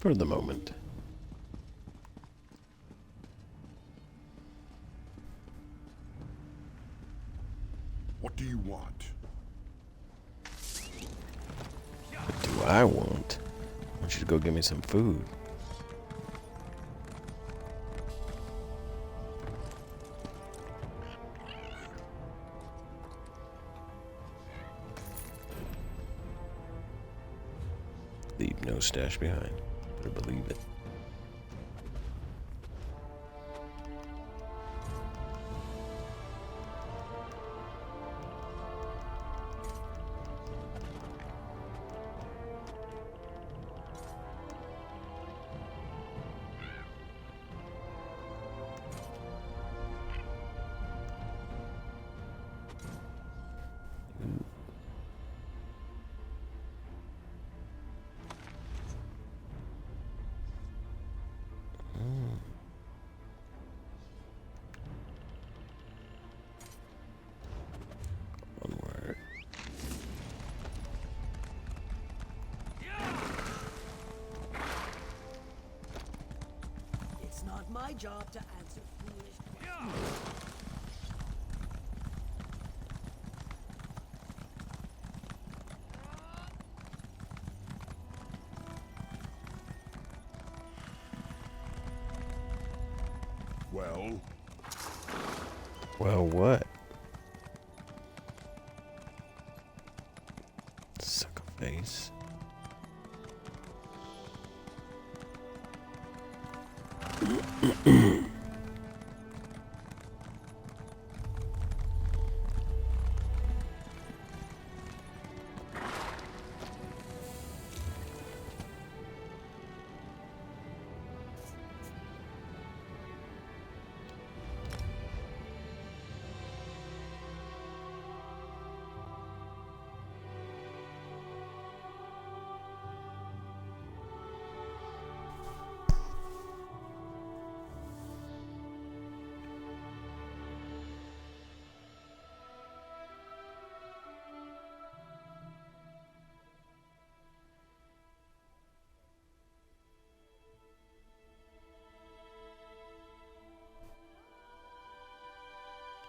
For the moment. What do you want? What do I want? I want you to go get me some food. Leave no stash behind. Better believe it. Onward. It's not my job to answer foolish questions. Well, Well, what? Sucker face.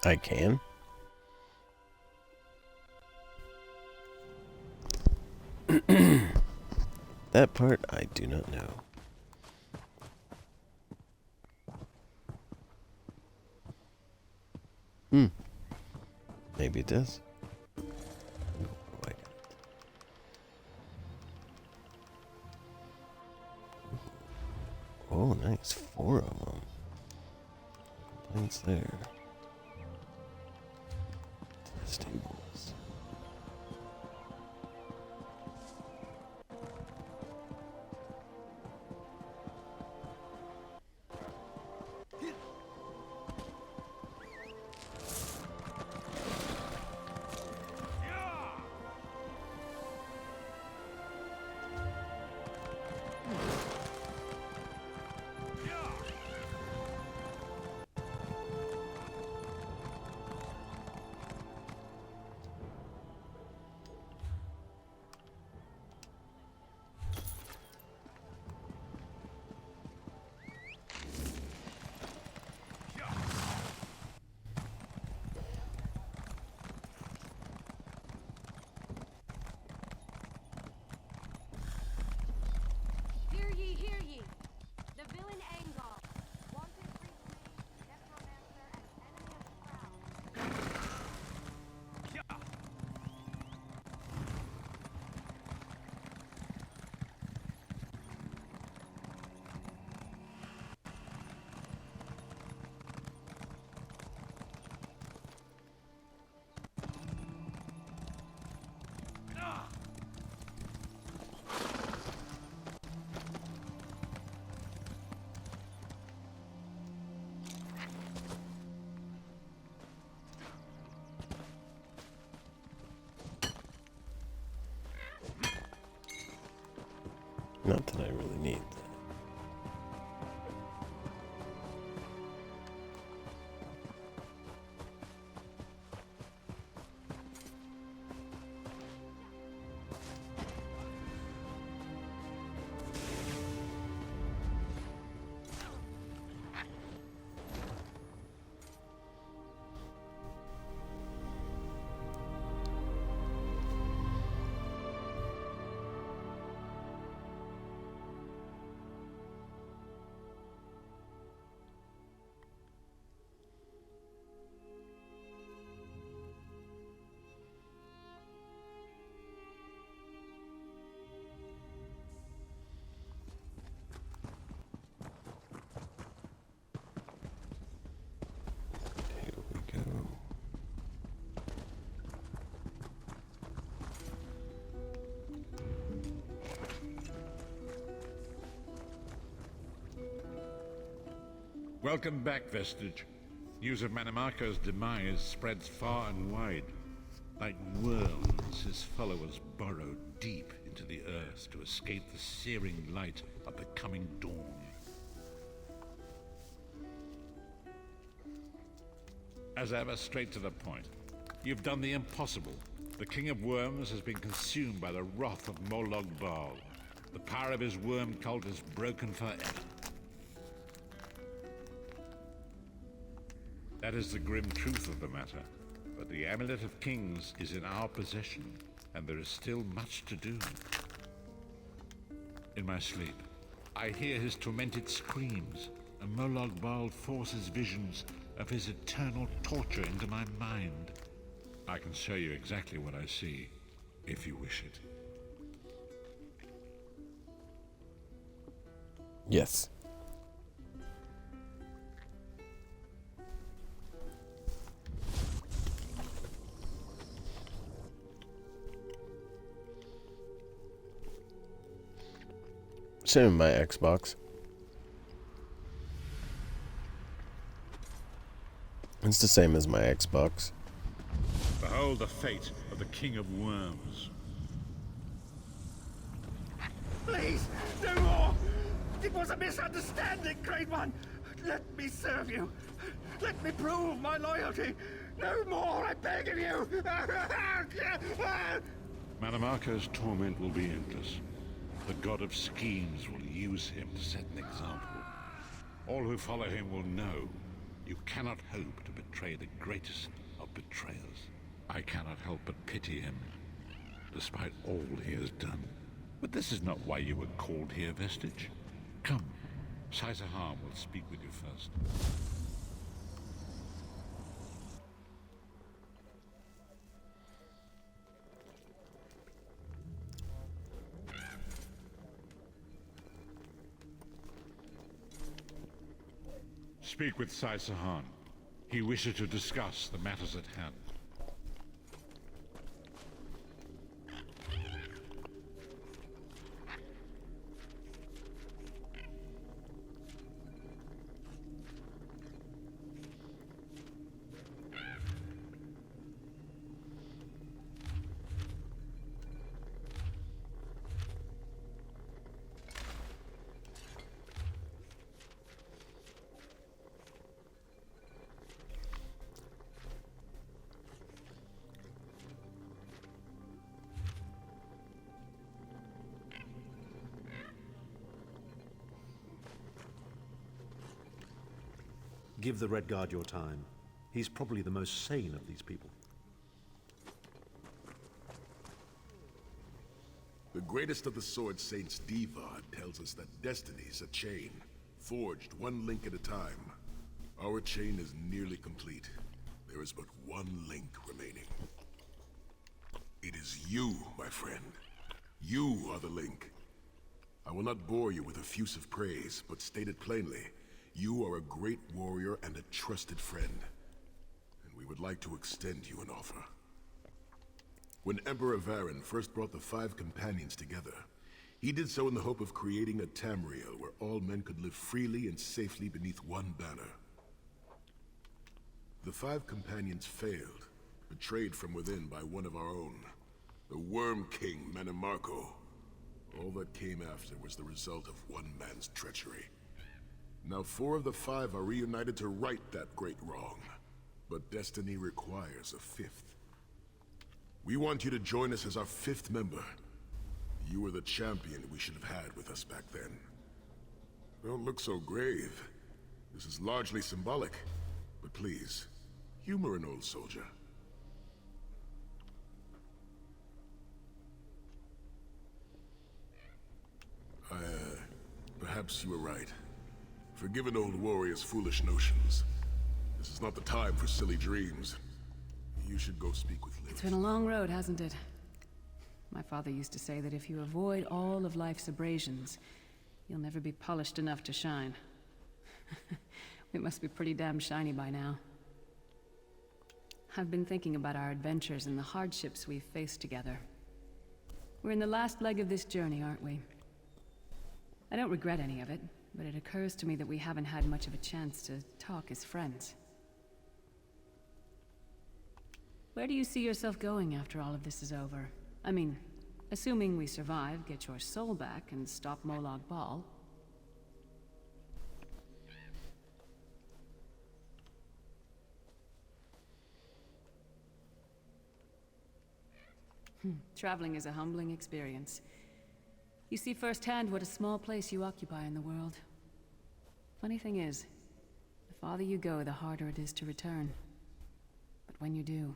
I can. That part I do not know. Maybe it does. Oh, I got it. Oh, nice. 4 of them. Complaints there. To the stables. Hear ye, hear ye! The villain Angol, wanted frequently, necromancer and enemy of the crown. Not that I really need that. Welcome back, Vestige. News of Manimarco's demise spreads far and wide. Like worms, his followers burrow deep into the earth to escape the searing light of the coming dawn. As ever, straight to the point. You've done the impossible. The King of Worms has been consumed by the wrath of Molag Bal. The power of his worm cult is broken forever. That is the grim truth of the matter. But the Amulet of Kings is in our possession, and there is still much to do. In my sleep, I hear his tormented screams, and Molag Bal forces visions of his eternal torture into my mind. I can show you exactly what I see, if you wish it. Yes. Same in my Xbox. It's the same as my Xbox. Behold the fate of the King of Worms. Please, no more! It was a misunderstanding, Great One! Let me serve you! Let me prove my loyalty! No more, I beg of you! Manimarco's torment will be endless. The god of schemes will use him to set an example. All who follow him will know you cannot hope to betray the greatest of betrayers. I cannot help but pity him, despite all he has done. But this is not why you were called here, Vestige. Come, Caesar will speak with you first. Speak with Caesar. He wishes to discuss the matters at hand. Give the Red Guard your time. He's probably the most sane of these people. The greatest of the Sword Saints, Divad, tells us that destiny's a chain, forged one link at a time. Our chain is nearly complete. There is but one link remaining. It is you, my friend. You are the link. I will not bore you with effusive praise, but state it plainly. You are a great warrior and a trusted friend, and we would like to extend you an offer. When Emperor Varen first brought the 5 companions together, he did so in the hope of creating a Tamriel where all men could live freely and safely beneath one banner. The 5 companions failed, betrayed from within by one of our own, the Worm King Manimarco. All that came after was the result of one man's treachery. Now 4 of the 5 are reunited to right that great wrong. But destiny requires a 5th. We want you to join us as our 5th member. You were the champion we should have had with us back then. Don't look so grave. This is largely symbolic. But please, humor an old soldier. Perhaps you were right. Forgive an old warrior's foolish notions. This is not the time for silly dreams. You should go speak with Lilith. It's been a long road, hasn't it? My father used to say that if you avoid all of life's abrasions, you'll never be polished enough to shine. We must be pretty damn shiny by now. I've been thinking about our adventures and the hardships we've faced together. We're in the last leg of this journey, aren't we? I don't regret any of it. but it occurs to me that we haven't had much of a chance to talk as friends. Where do you see yourself going after all of this is over? I mean, assuming we survive, get your soul back, and stop Molag Bal. Traveling is a humbling experience. You see firsthand what a small place you occupy in the world. Funny thing is, the farther you go, the harder it is to return. But when you do,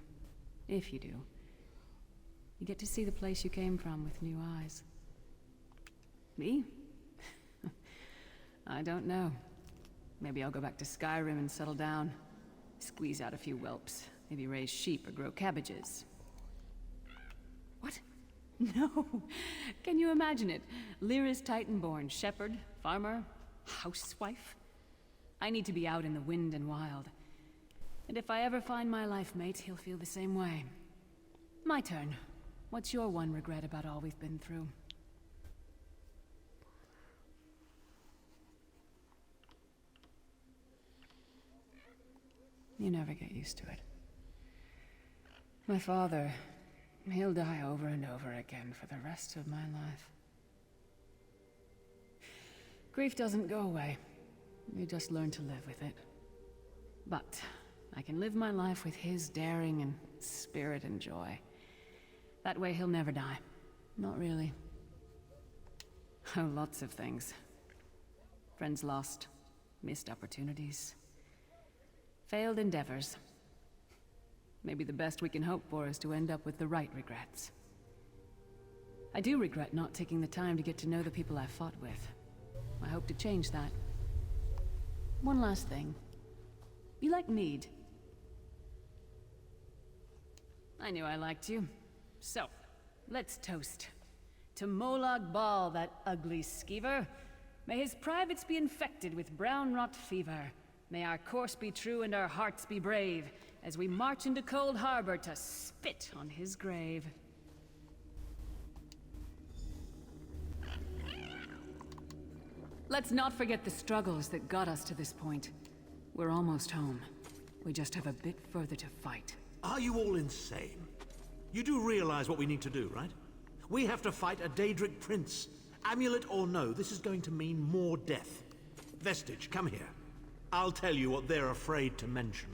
if you do, you get to see the place you came from with new eyes. Me? I don't know. Maybe I'll go back to Skyrim and settle down. Squeeze out a few whelps. Maybe raise sheep or grow cabbages. What? No. Can you imagine it? Lyra's Titanborn, shepherd, farmer, housewife. I need to be out in the wind and wild. And if I ever find my life mate, he'll feel the same way. My turn. What's your one regret about all we've been through? You never get used to it. My father, he'll die over and over again for the rest of my life. Grief doesn't go away. You just learn to live with it. But I can live my life with his daring and spirit and joy. That way he'll never die. Not really. Oh, lots of things. Friends lost, missed opportunities, failed endeavors. Maybe the best we can hope for is to end up with the right regrets. I do regret not taking the time to get to know the people I fought with. I hope to change that. One last thing. You like mead? I knew I liked you. So, let's toast. To Molag Bal, that ugly skeever. May his privates be infected with brown rot fever. May our course be true and our hearts be brave, as we march into Cold Harbor to spit on his grave. Let's not forget the struggles that got us to this point. We're almost home. We just have a bit further to fight. Are you all insane? You do realize what we need to do, right? We have to fight a Daedric prince. Amulet or no, this is going to mean more death. Vestige, come here. I'll tell you what they're afraid to mention.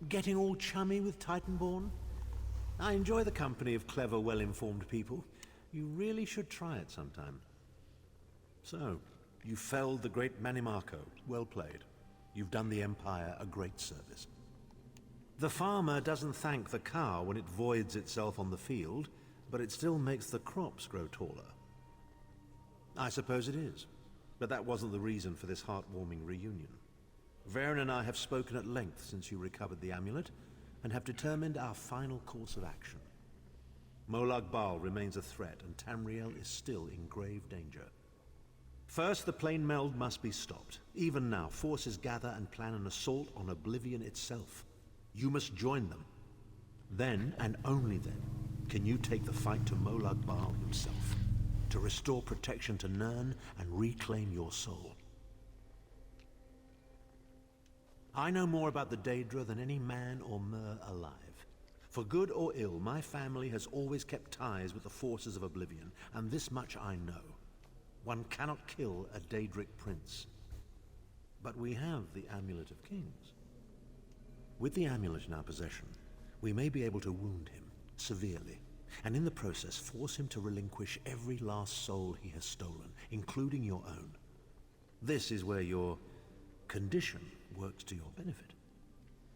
Getting all chummy with Titanborn? I enjoy the company of clever, well-informed people. You really should try it sometime. So, you felled the great Manimarco. Well played. You've done the Empire a great service. The farmer doesn't thank the cow when it voids itself on the field, but it still makes the crops grow taller. I suppose it is, but that wasn't the reason for this heartwarming reunion. Varen and I have spoken at length since you recovered the amulet, and have determined our final course of action. Molag Bal remains a threat, and Tamriel is still in grave danger. First, the plane meld must be stopped. Even now, forces gather and plan an assault on Oblivion itself. You must join them. Then, and only then, can you take the fight to Molag Bal himself, to restore protection to Nirn and reclaim your soul. I know more about the Daedra than any man or mer alive. For good or ill, my family has always kept ties with the forces of Oblivion, and this much I know. One cannot kill a Daedric prince. But we have the Amulet of Kings. With the amulet in our possession, we may be able to wound him severely, and in the process force him to relinquish every last soul he has stolen, including your own. This is where your condition works to your benefit.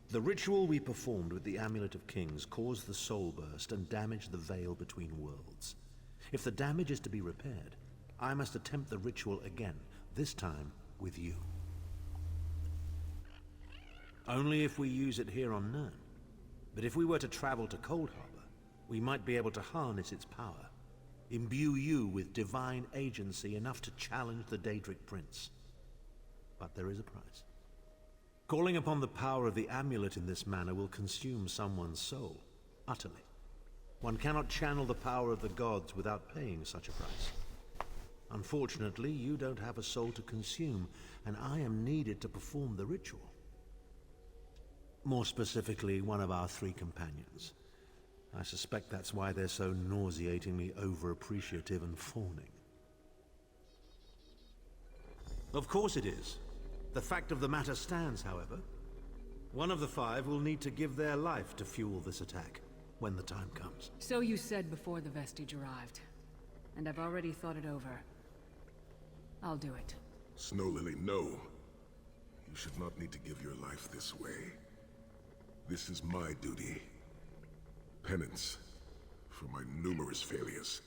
The ritual we performed with the Amulet of Kings caused the soul burst and damaged the veil between worlds. If the damage is to be repaired, I must attempt the ritual again, this time with you. Only if we use it here on Nirn. But if we were to travel to Cold Harbor, we might be able to harness its power, imbue you with divine agency enough to challenge the Daedric Prince. But there is a price. Calling upon the power of the amulet in this manner will consume someone's soul, utterly. One cannot channel the power of the gods without paying such a price. Unfortunately, you don't have a soul to consume, and I am needed to perform the ritual. More specifically, one of our 3 companions. I suspect that's why they're so nauseatingly over-appreciative and fawning. Of course it is. The fact of the matter stands, however. One of the 5 will need to give their life to fuel this attack, when the time comes. So you said before the vestige arrived. And I've already thought it over. I'll do it. Snow Lily, no. You should not need to give your life this way. This is my duty. Penance for my numerous failures.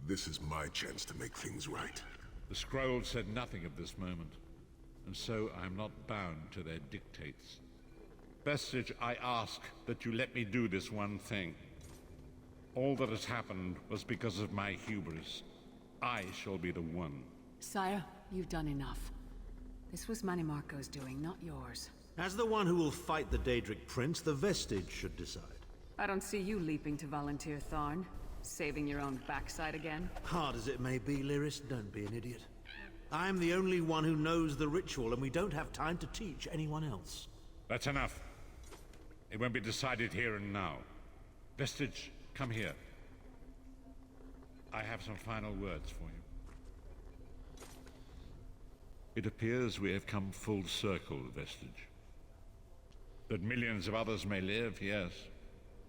This is my chance to make things right. The scroll said nothing of this moment, and so I am not bound to their dictates. Vestige, I ask that you let me do this one thing. All that has happened was because of my hubris. I shall be the one. Sire, you've done enough. This was Manimarco's doing, not yours. As the one who will fight the Daedric Prince, the Vestige should decide. I don't see you leaping to volunteer, Tharn. Saving your own backside again. Hard as it may be, Lyris, don't be an idiot. I'm the only one who knows the ritual, and we don't have time to teach anyone else. That's enough. It won't be decided here and now. Vestige, come here. I have some final words for you. It appears we have come full circle, Vestige. That millions of others may live, yes.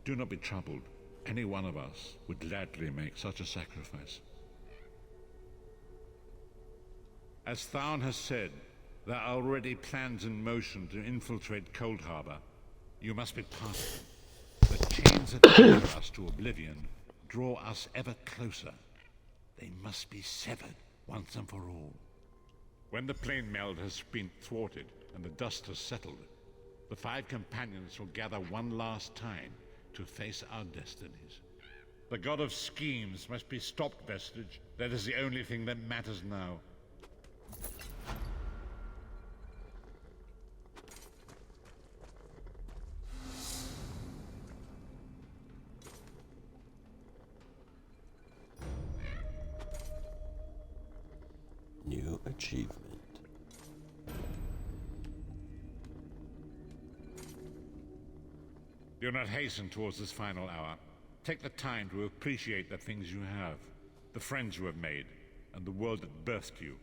Do not be troubled. Any one of us would gladly make such a sacrifice. As Tharn has said, there are already plans in motion to infiltrate Cold Harbor. You must be part of them. The chains that bind us to oblivion draw us ever closer. They must be severed once and for all. When the plane meld has been thwarted and the dust has settled, the 5 companions will gather one last time to face our destinies. The god of schemes must be stopped, Vestige. That is the only thing that matters now. New achievement. Do not hasten towards this final hour. Take the time to appreciate the things you have, the friends you have made, and the world that birthed you.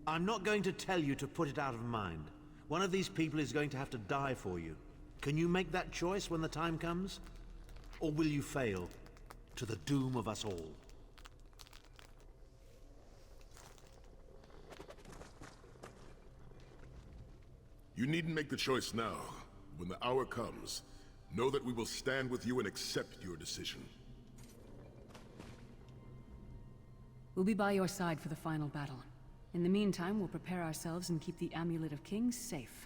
I'm not going to tell you to put it out of mind. One of these people is going to have to die for you. Can you make that choice when the time comes? Or will you fail, to the doom of us all? You needn't make the choice now. When the hour comes, know that we will stand with you and accept your decision. We'll be by your side for the final battle. In the meantime, we'll prepare ourselves and keep the Amulet of Kings safe.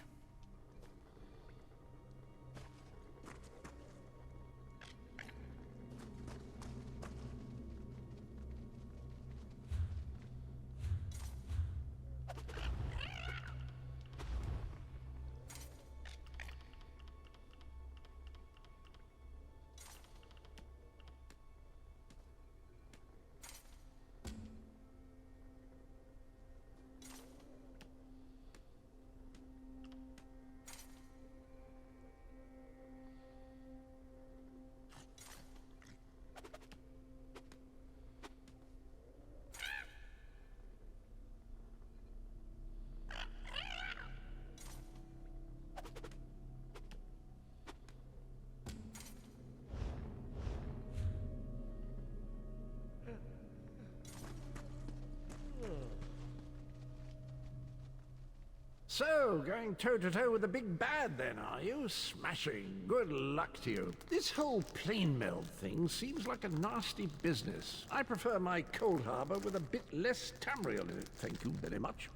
So, going toe-to-toe with the big bad then, are you? Smashing. Good luck to you. This whole plane meld thing seems like a nasty business. I prefer my Cold Harbor with a bit less Tamriel in it, thank you very much.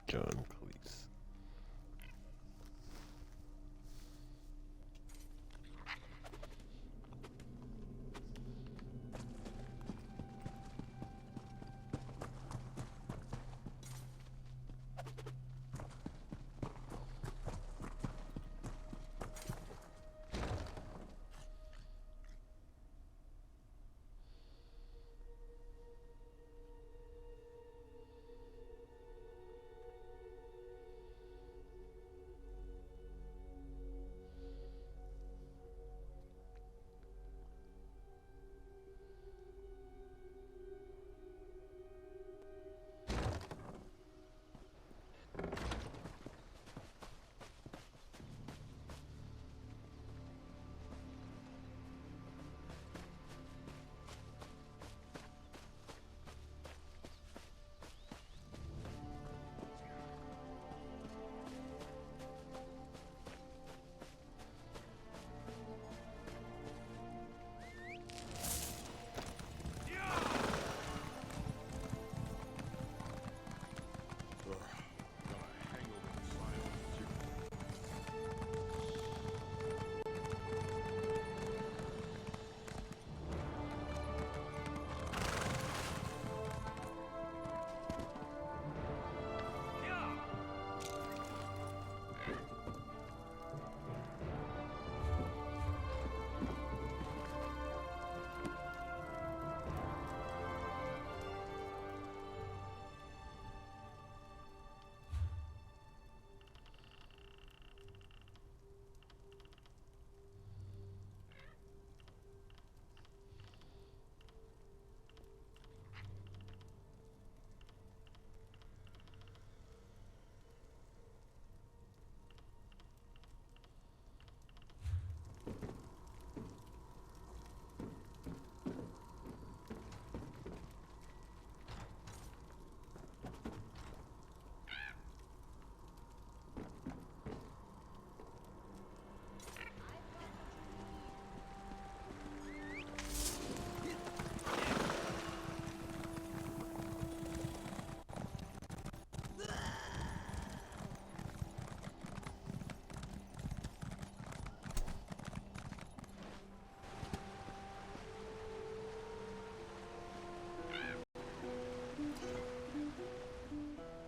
John Cleese.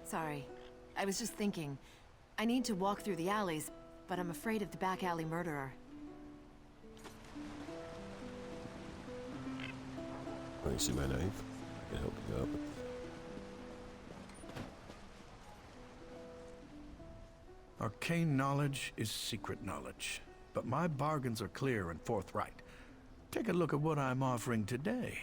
Sorry. I was just thinking. I need to walk through the alleys, but I'm afraid of the back alley murderer. Oh, you see my knife? I can help you out. Arcane knowledge is secret knowledge, but my bargains are clear and forthright. Take a look at what I'm offering today.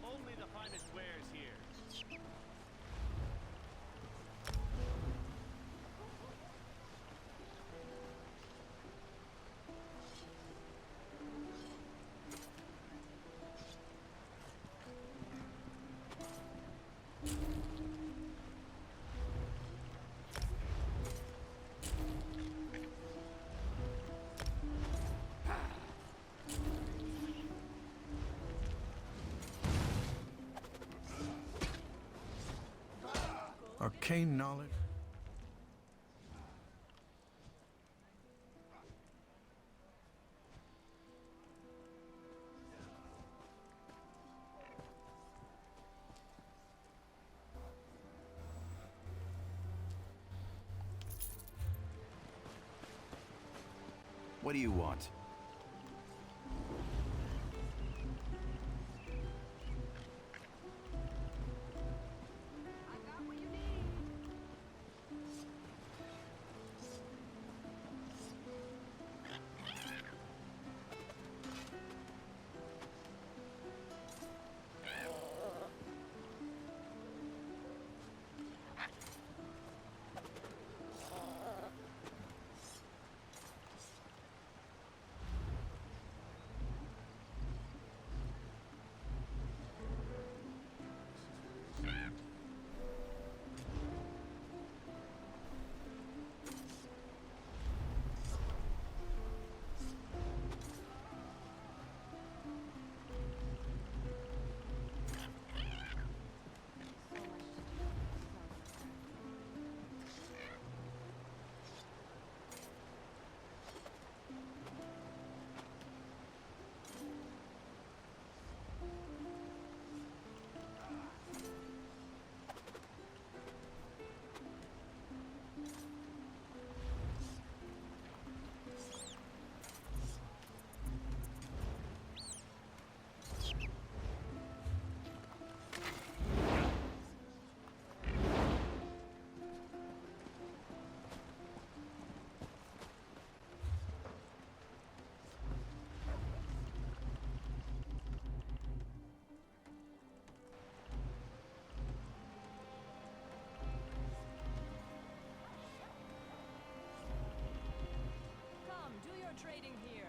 Only the finest wares here. Arcane knowledge? What do you want? Come, do your trading here.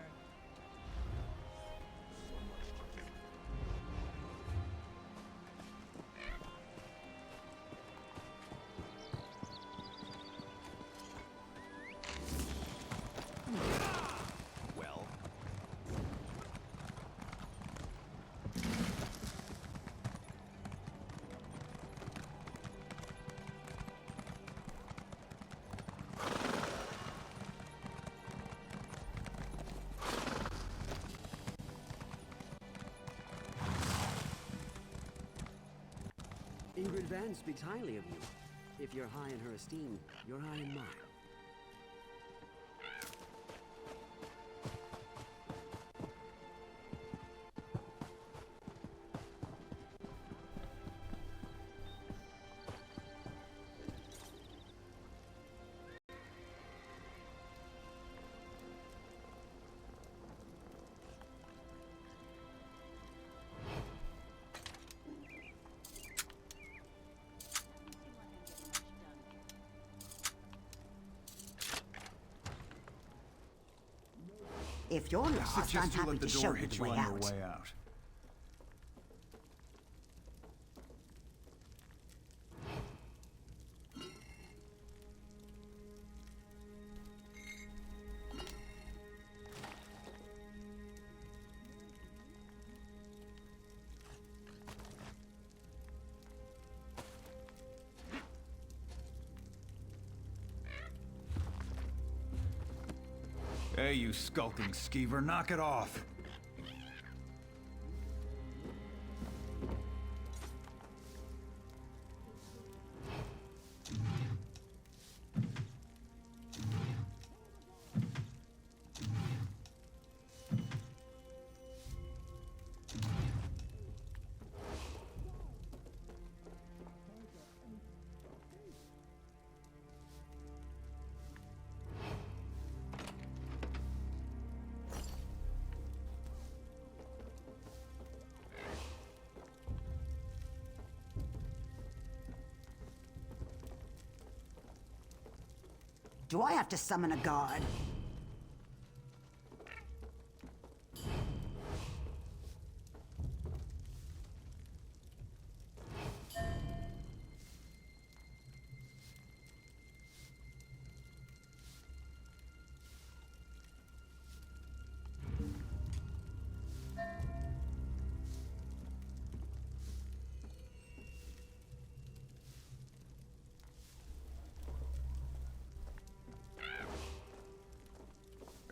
Well, Ingrid Van speaks highly of you. If you're high in her esteem, you're high in mine. If you're lost, I'm Suggest you happy let the to door show you hit the you way on your out. way out. Hey, you skulking skeever, knock it off! Do I have to summon a guard?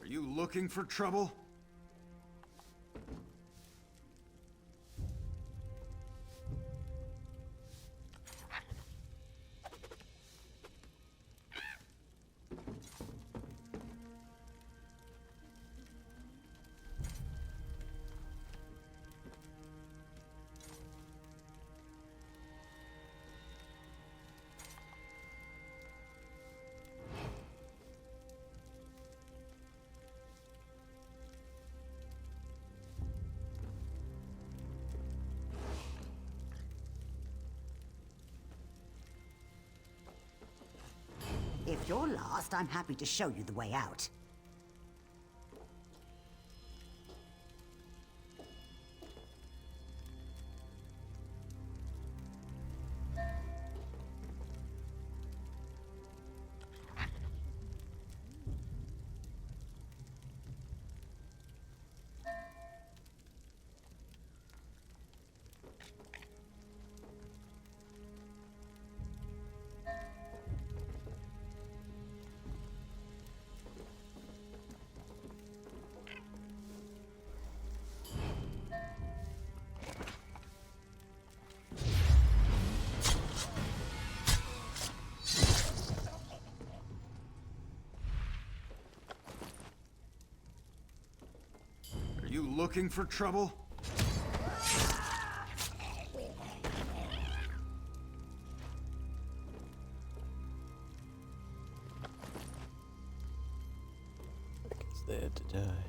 Are you looking for trouble? If you're lost, I'm happy to show you the way out. Are you looking for trouble? It's there to die.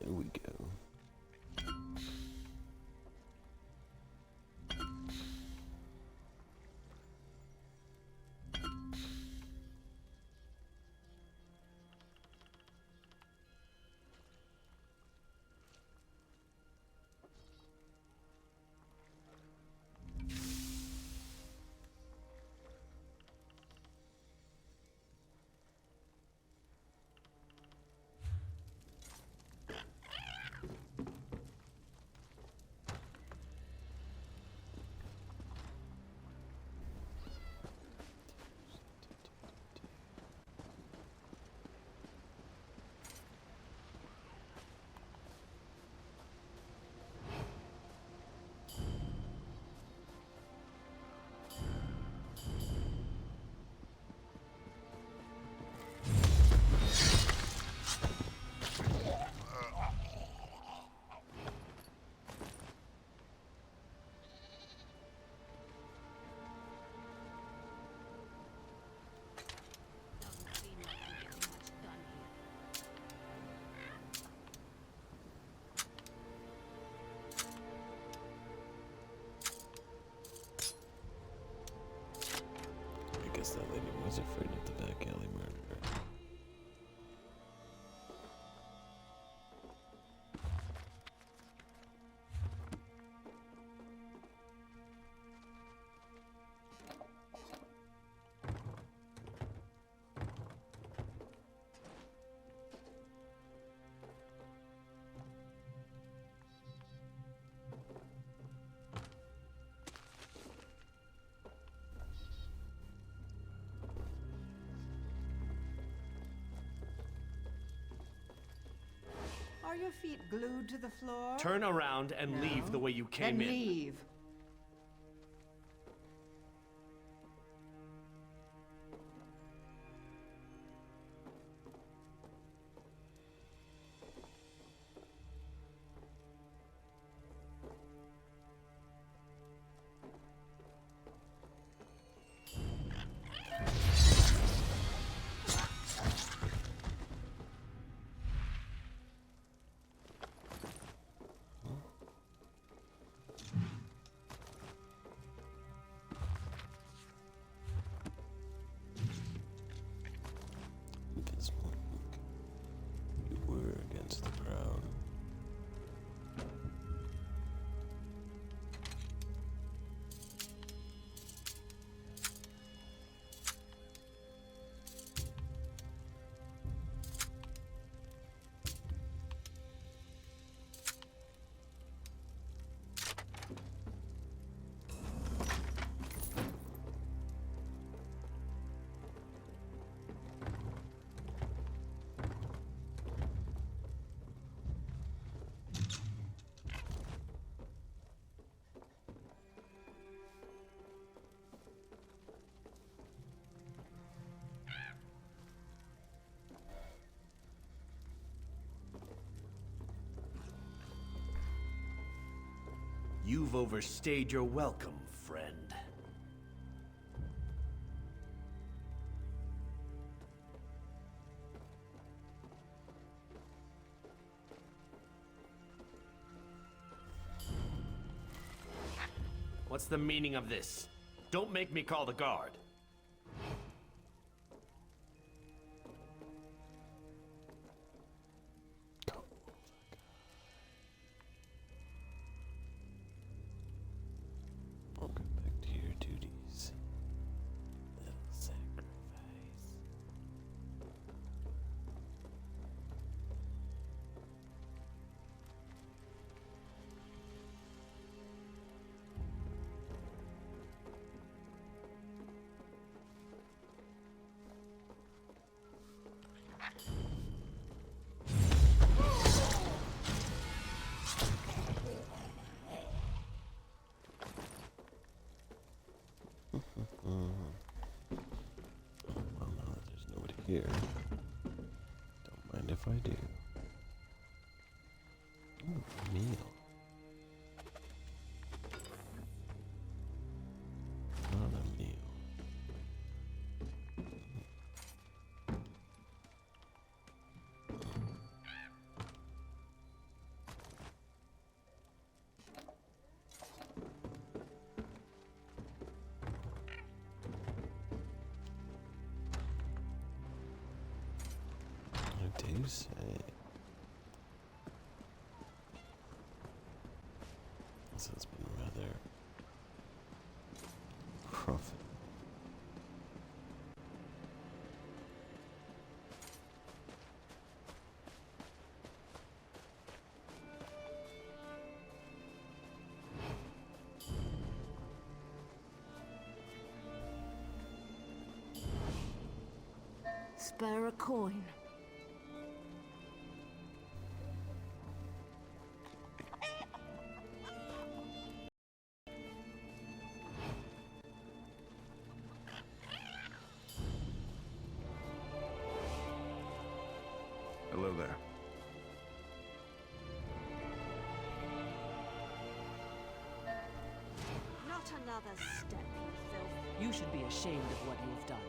There we go. I guess that lady was afraid of the back alley murderer. Are your feet glued to the floor? Turn around and leave the way you came Then in. leave. This one, you were against the crowd. You've overstayed your welcome, friend. What's the meaning of this? Don't make me call the guard. Welcome back to your duties. Little sacrifice. Well, now that there's nobody here, don't mind if I do. Ooh, meal. Not a meal. you say? This has been rather rough. Spare a coin. Hello there. Not another step, you filth. You should be ashamed of what you've done.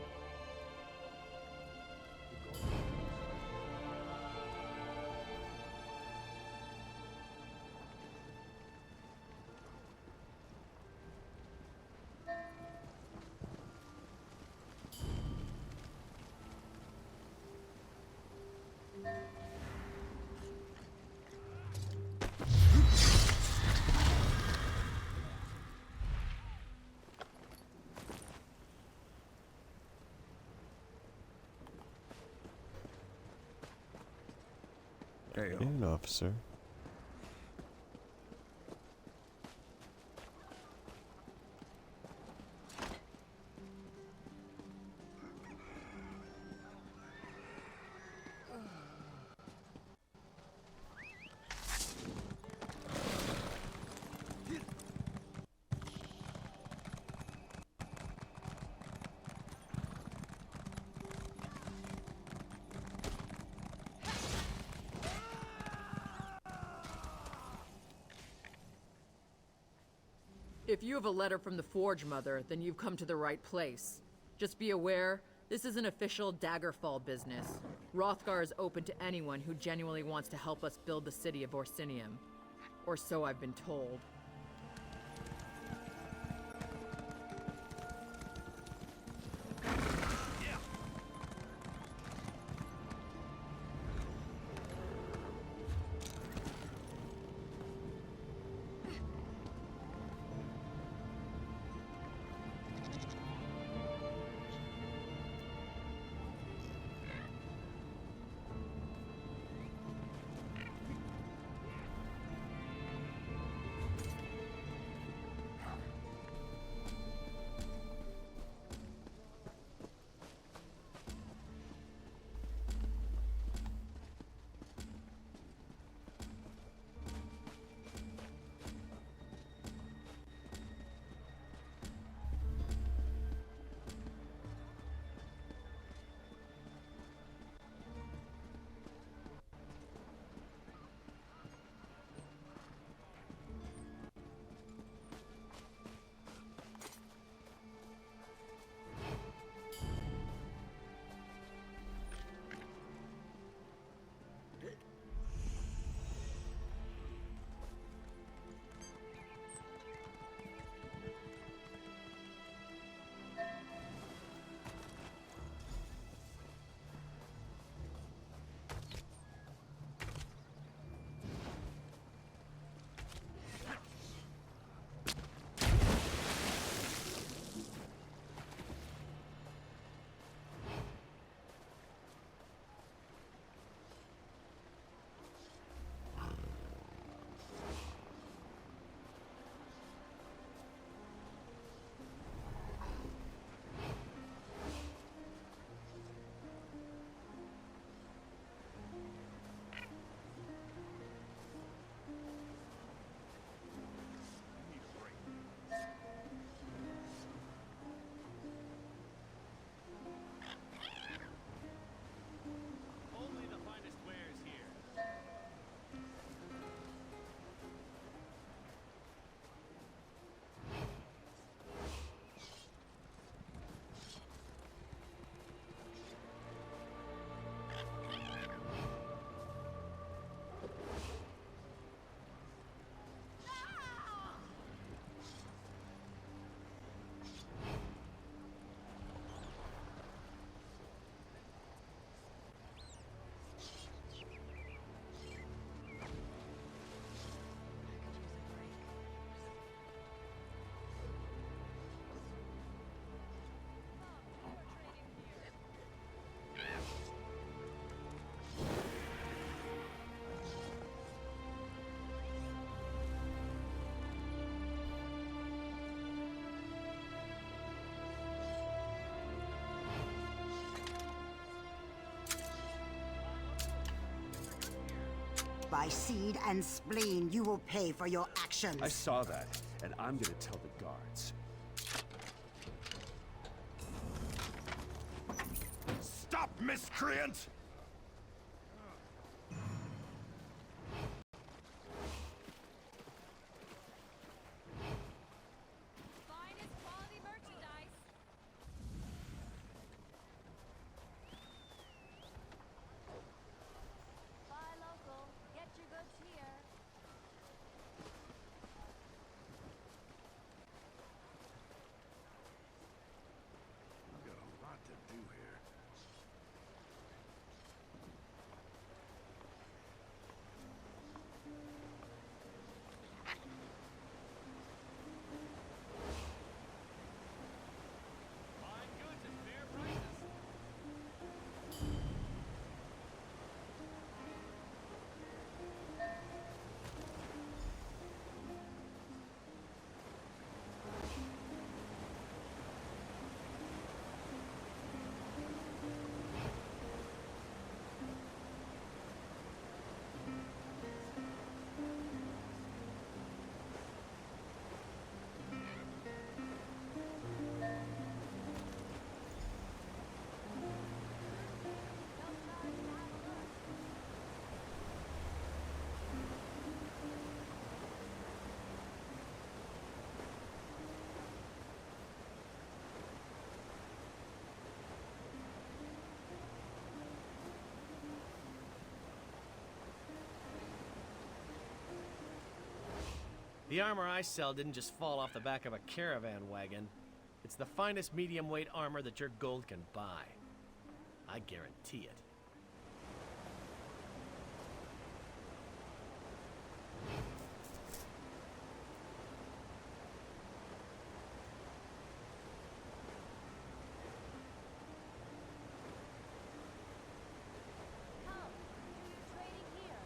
An officer. If you have a letter from the Forge Mother, then you've come to the right place. Just be aware, this is an official Daggerfall business. Hrothgar is open to anyone who genuinely wants to help us build the city of Orsinium. Or so I've been told. by seed and spleen. You will pay for your actions. I saw that, and I'm gonna tell the guards. Stop, miscreant! Finest quality merchandise. Buy local, get your goods here. We've got a lot to do here. Fine goods at fair prices. The armor I sell didn't just fall off the back of a caravan wagon. It's the finest medium-weight armor that your gold can buy. I guarantee it. Come, do your trading here.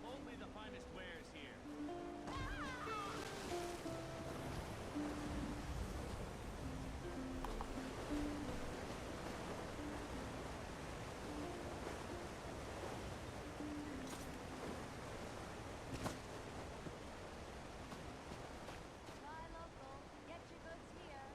Only the finest wares here. Buy local, get your goods here.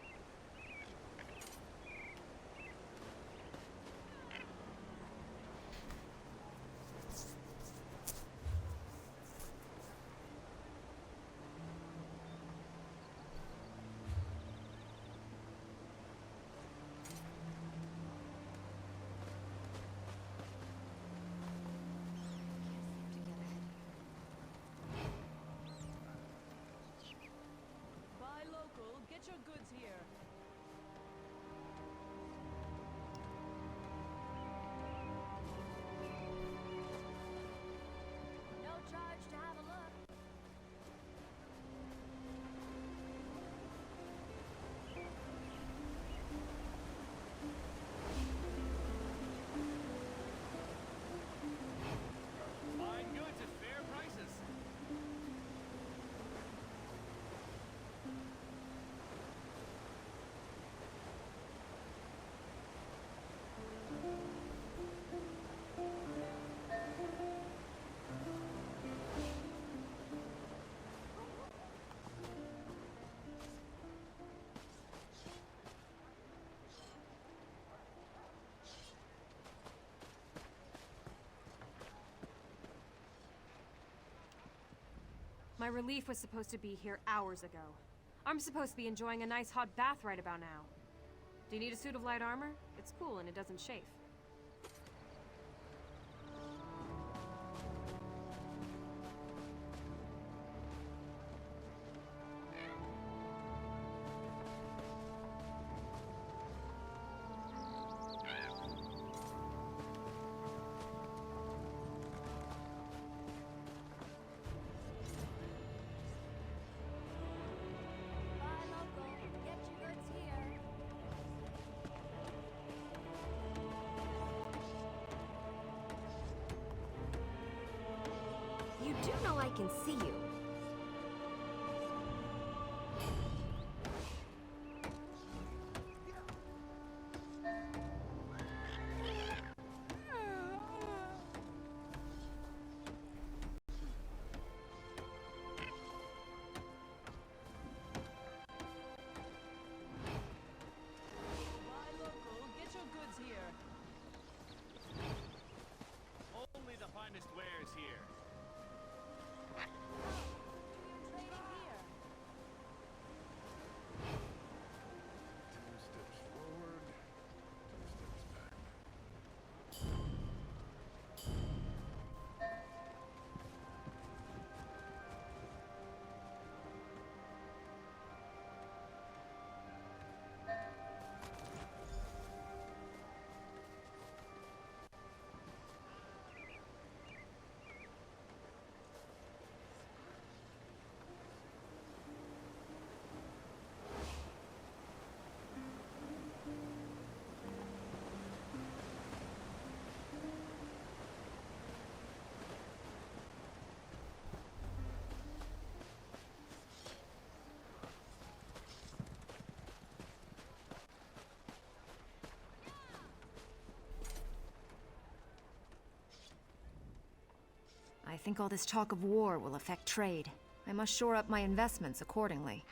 Buy local, get your goods here. No charge to have a look. Fine goods at fair prices. My relief was supposed to be here hours ago. I'm supposed to be enjoying a nice hot bath right about now. Do you need a suit of light armor? It's cool and it doesn't chafe. don't know I can see you. Buy local, get your goods here. Only the finest wares here. Trading here. Two steps forward, two steps back. I think all this talk of war will affect trade. I must shore up my investments accordingly.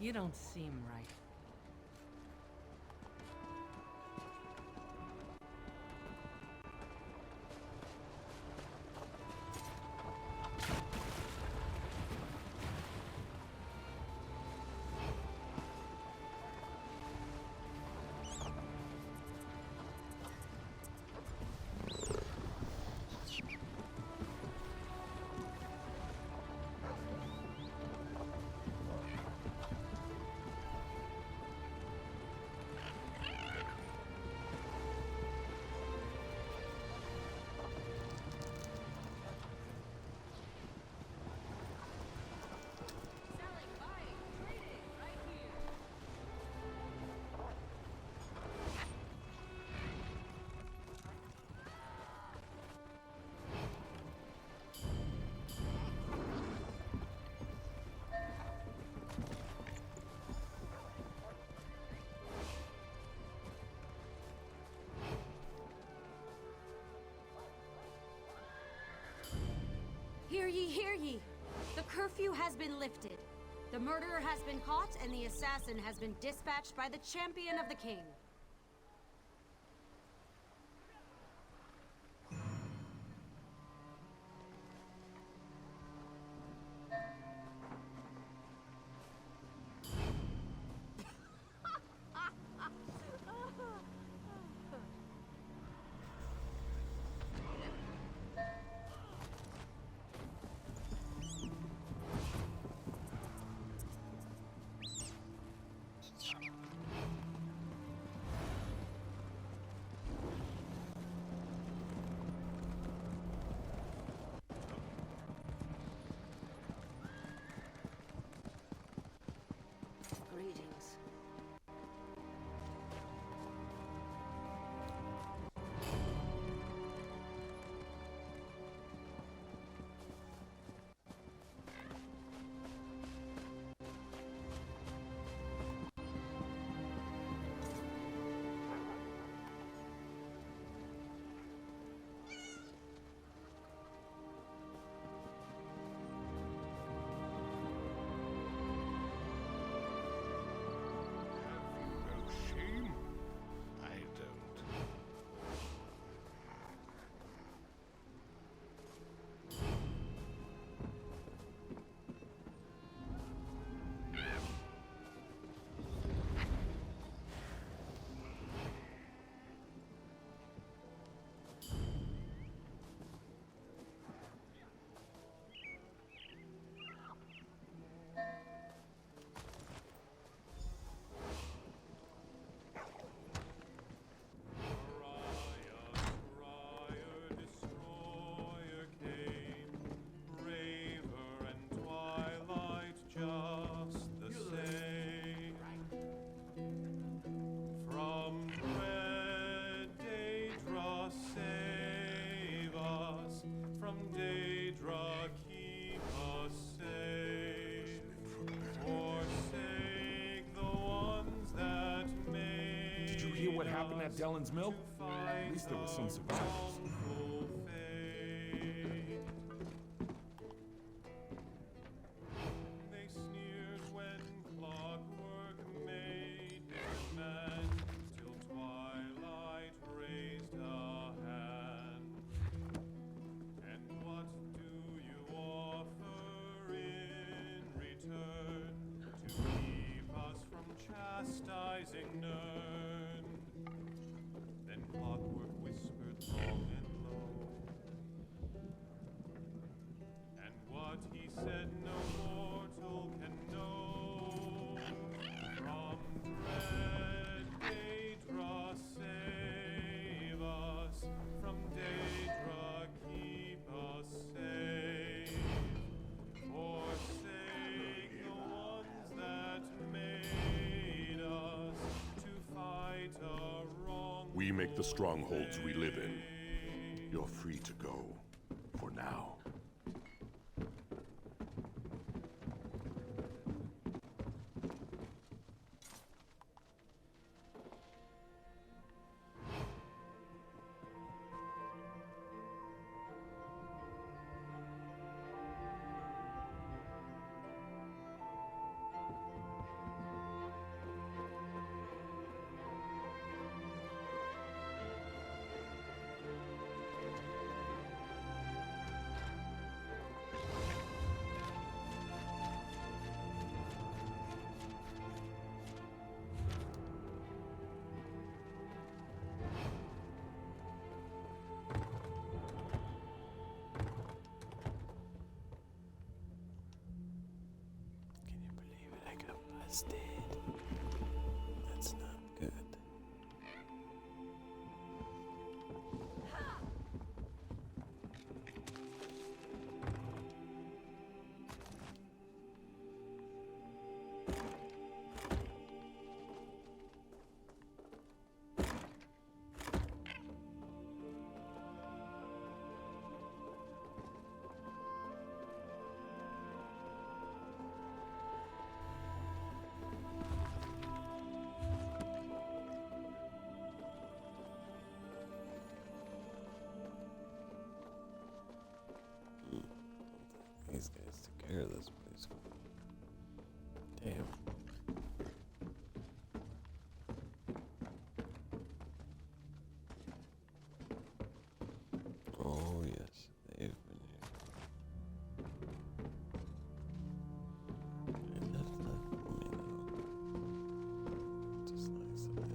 You don't seem right. Hear ye, hear ye! The curfew has been lifted. The murderer has been caught, and the assassin has been dispatched by the champion of the king. down at Dellen's mill? At least there were some survivors. They sneered when clockwork made man till twilight raised a hand. And what do you offer in return to keep us from chastising Nern? Then clockwork whispered long and low, and what he said no mortal can know. From dread Daedra save us, from Daedra keep us safe. Forsake the ones that made us to fight a wrong. We make the strongholds we live in. You're free to go. For now. I got busted. That's not good. These guys took care of this place. Damn. Oh yes, they've been here. And that's left for me though. Just nice of them.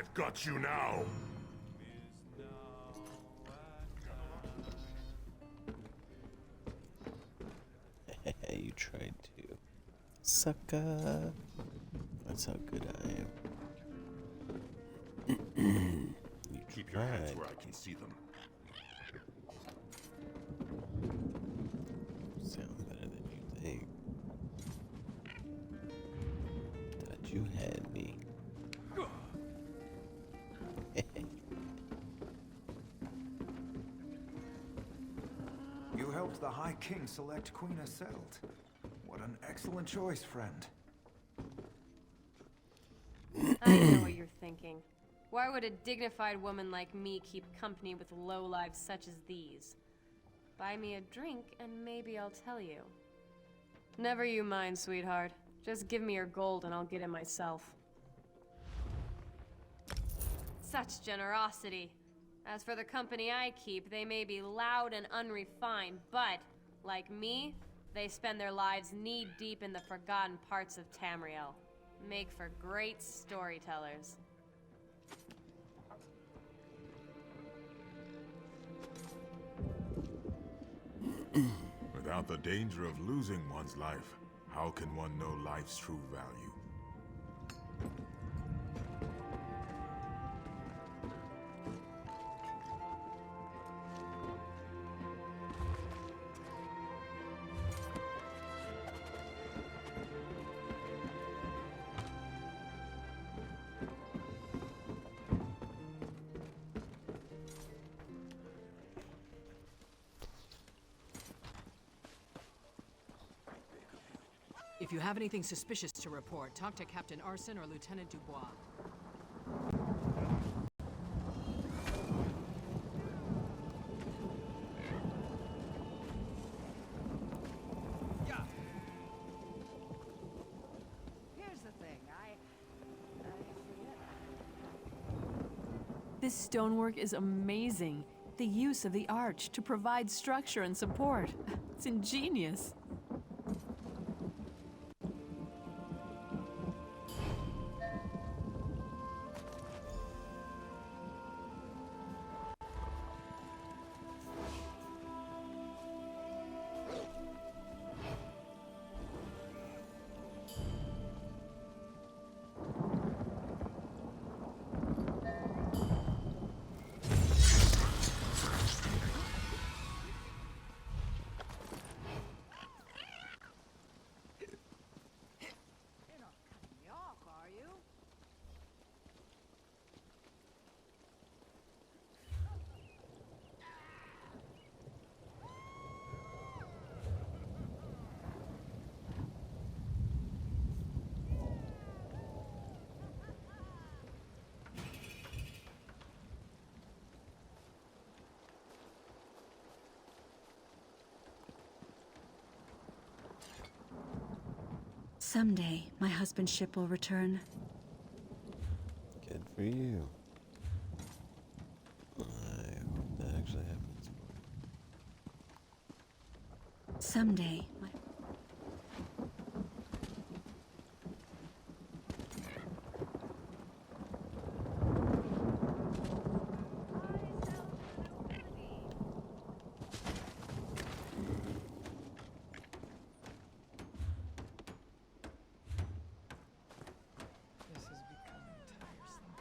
I've got you now. You tried to. Sucker. That's how good I am. You Keep your hands tried. where I can see them. Sound better than you think. Thought you had me. You helped the High King select Queen Asselt. What an excellent choice, friend. I know what you're thinking. Why would a dignified woman like me keep company with lowlives such as these? Buy me a drink and maybe I'll tell you. Never you mind, sweetheart. Just give me your gold and I'll get it myself. Such generosity. As for the company I keep, they may be loud and unrefined, but, like me, they spend their lives knee-deep in the forgotten parts of Tamriel. Make for great storytellers. Without the danger of losing one's life, how can one know life's true value? If you have anything suspicious to report, talk to Captain Arson or Lieutenant Dubois. Here's the thing, I forget. This stonework is amazing. The use of the arch to provide structure and support. It's ingenious. Someday, my husband's ship will return. Good for you. I hope that actually happens. Someday, my... This is becoming tiresome.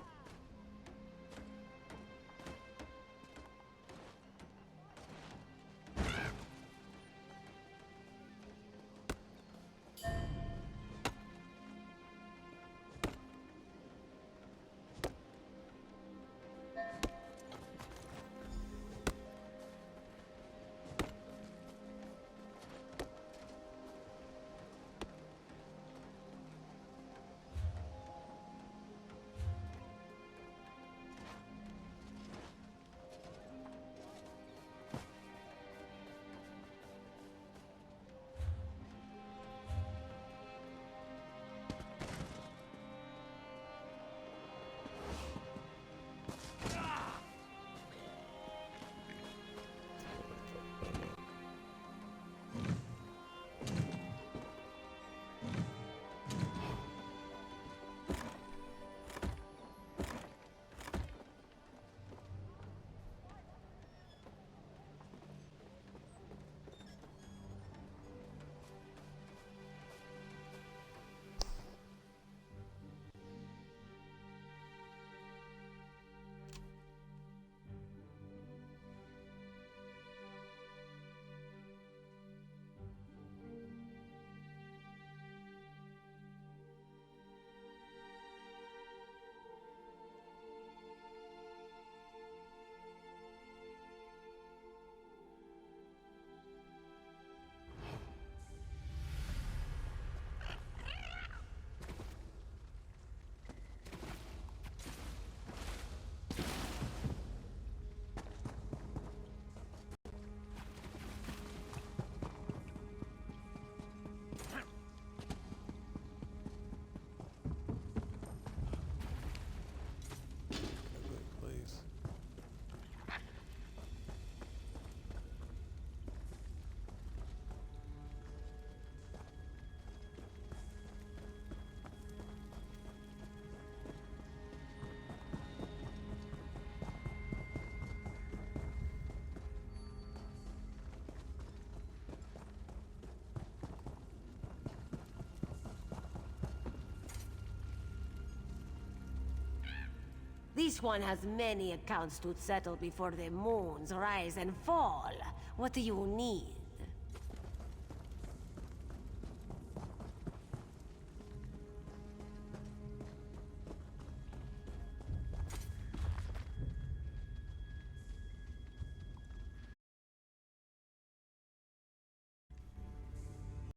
This one has many accounts to settle before the moons rise and fall. What do you need?